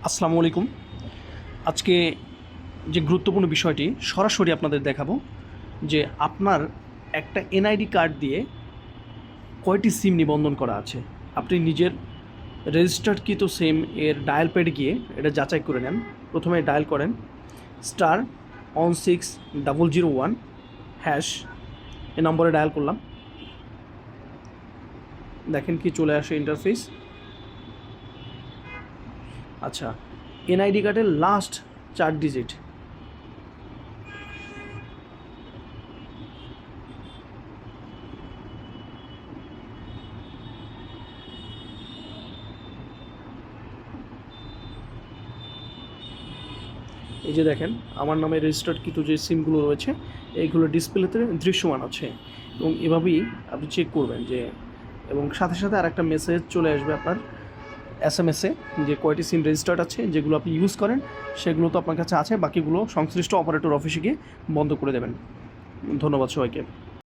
আসসালামু আলাইকুম। আজকে যে গুরুত্বপূর্ণ বিষয়টি সরাসরি আপনাদের দেখাবো যে আপনার একটা এনআইডি কার্ড দিয়ে কয়টি সিম নিবন্ধন করা আছে। আপনি নিজের রেজিস্টার্ডকৃত সিম এর ডায়াল প্যাডে গিয়ে এটা যাচাই করে নেন। প্রথমে ডায়াল করেন *16001# এ নম্বরে ডায়াল করলাম। দেখেন কি চলে আসে ইন্টারফেস। আচ্ছা, এনআইডি কার্ডের লাস্ট 4 ডিজিট এই যে দেখেন আমার নামে রেজিস্টার্ডকৃত যে সিমগুলো রয়েছে এইগুলো ডিসপ্লেতে দৃশ্যমান আছে এবং এভাবেই আপনি চেক করবেন যে, এবং সাথে সাথে আর একটা মেসেজ চলে আসবে আপনার SMS-এ যে কয়টি সিম রেজিস্টার্ড আছে, যেগুলো আপনি ইউজ করেন সেগুলো তো আপনার কাছে আছে, বাকিগুলো সংশ্লিষ্ট অপারেটর অফিসে গিয়ে বন্ধ করে দেবেন। ধন্যবাদ সবাইকে।